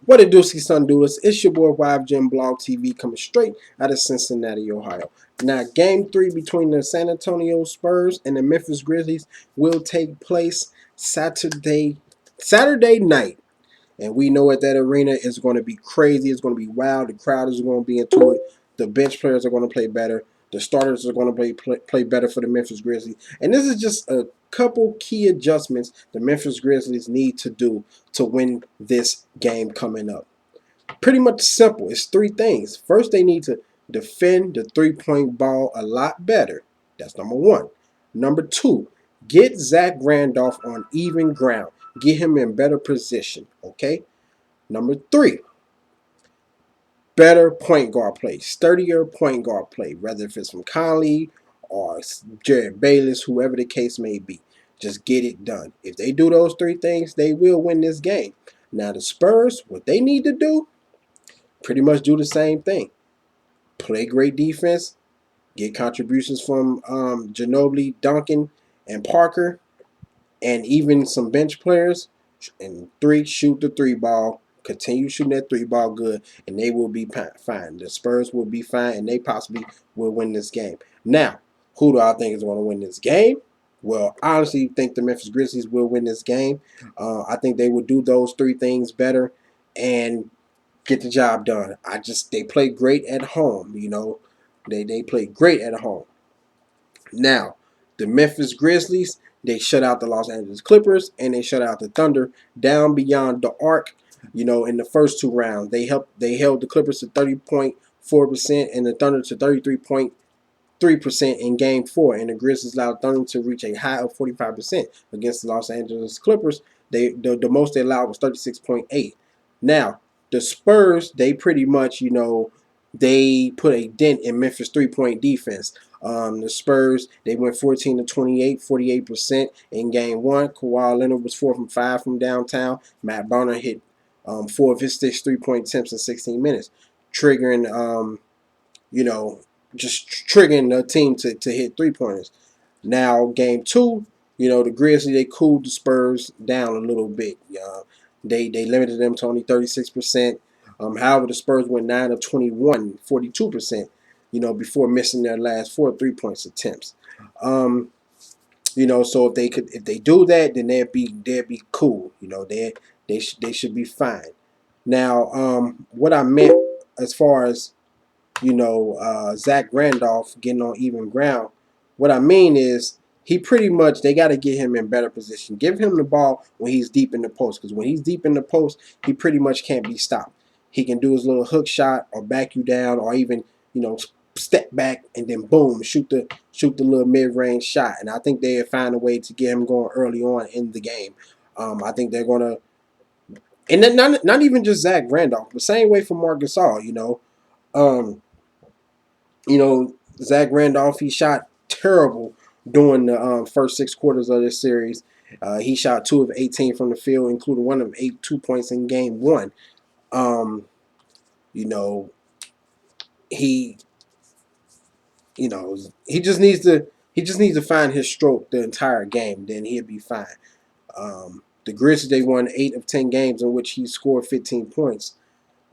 What it do, son doers? It's your boy YfgmBlogTv coming straight out of Cincinnati, Ohio. Now, Game 3 between the San Antonio Spurs and the Memphis Grizzlies will take place Saturday night. And we know at that arena is going to be crazy. It's going to be wild. The crowd is going to be into it. The bench players are going to play better. The starters are going to play better for the Memphis Grizzlies. And this is just a couple key adjustments the Memphis Grizzlies need to do to win this game coming up. Pretty much simple. It's three things. First, they need to defend the three-point ball a lot better. That's number one. Number two, get Zach Randolph on even ground. Get him in better position, okay? Number three, better point guard play, sturdier point guard play, whether if it's from Conley or Jared Bayless, whoever the case may be. Just get it done. If they do those three things, they will win this game. Now, the Spurs, what they need to do, pretty much do the same thing. Play great defense, get contributions from Ginobili, Duncan, and Parker, and even some bench players. And three, shoot the three ball. Continue shooting that three ball good, and they will be fine. The Spurs will be fine, and they possibly will win this game. Now, who do I think is going to win this game? Well, I honestly think the Memphis Grizzlies will win this game. I think they will do those three things better and get the job done. They play great at home, you know. They play great at home. Now, the Memphis Grizzlies, they shut out the Los Angeles Clippers and they shut out the Thunder down beyond the arc. You know, in the first two rounds, they held the Clippers to 30.4% and the Thunder to 33.3% in Game 4, and the Grizzlies allowed Thunder to reach a high of 45% against the Los Angeles Clippers. The most they allowed was 36.8. Now, the Spurs, they pretty much, you know, they put a dent in Memphis three-point defense. The Spurs, they went 14 to 28, 48% in Game 1. Kawhi Leonard was 4 from 5 from downtown. Matt Barner hit 4 of his 6 three-point attempts in 16 minutes, triggering, you know, just triggering the team to hit three-pointers. Now, Game 2, you know, the Grizzlies, they cooled the Spurs down a little bit. They limited them to only 36%. However, the Spurs went 9 of 21, 42%, you know, before missing their last 4 3-point attempts. You know, so if they do that, then they'd be cool. You know, they should be fine. Now, what I meant as far as, you know, Zach Randolph getting on even ground, what I mean is he pretty much, they got to get him in better position. Give him the ball when he's deep in the post, because when he's deep in the post, he pretty much can't be stopped. He can do his little hook shot or back you down, or even, you know, step back and then boom, shoot the little mid-range shot. And I think they'll find a way to get him going early on in the game. I think they're gonna, and then not even just Zach Randolph, but same way for Marc Gasol. You know, Zach Randolph, he shot terrible during the first 6 quarters of this series. He shot 2 of 18 from the field, including 1 of 8 2-points in Game 1. You know, he just needs to find his stroke the entire game. Then he'll be fine. The Grizzlies, they won 8 of 10 games in which he scored 15 points.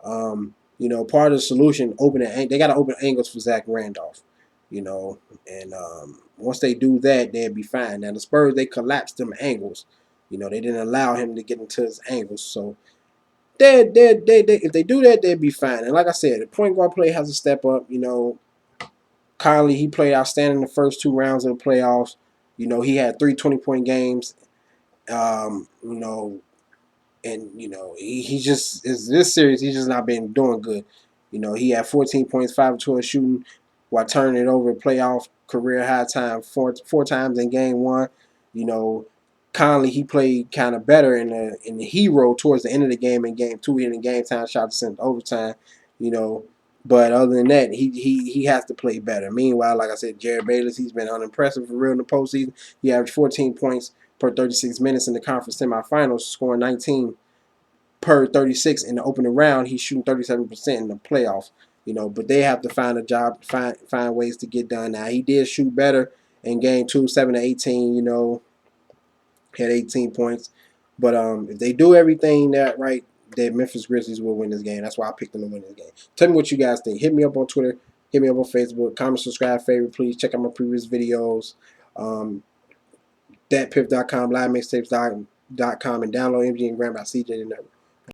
You know, part of the solution, they got to open angles for Zach Randolph. You know, and once they do that, they'll be fine. Now the Spurs, they collapsed them angles. You know, they didn't allow him to get into his angles. So if they do that, they'll be fine. And like I said, the point guard play has to step up. You know, Conley, he played outstanding the first 2 rounds of the playoffs. You know, he had 3 20-point games. You know, and, you know, he just, this series, he's just not been doing good. You know, he had 14 points, 5 of 12 shooting, while turning it over playoff career high time four times in Game 1. You know, Conley, he played kind of better in the hero towards the end of the game in Game 2, hitting game time shot to send overtime. You know, but other than that, he has to play better. Meanwhile, like I said, Jared Bayless, he's been unimpressive for real in the postseason. He averaged 14 points per 36 minutes in the conference semifinals, scoring 19 per 36 in the opening round. He's shooting 37% in the playoffs. You know, but they have to find a job, find ways to get done. Now, he did shoot better in Game 2, 7 to 18, you know, had 18 points. But if they do everything that right, the Memphis Grizzlies will win this game. That's why I picked them to win this game. Tell me what you guys think. Hit me up on Twitter. Hit me up on Facebook. Comment, subscribe, favorite, please. Check out my previous videos. ThatPiff.com, livemixtapes.com, and download MG and Graham by CJ the Network.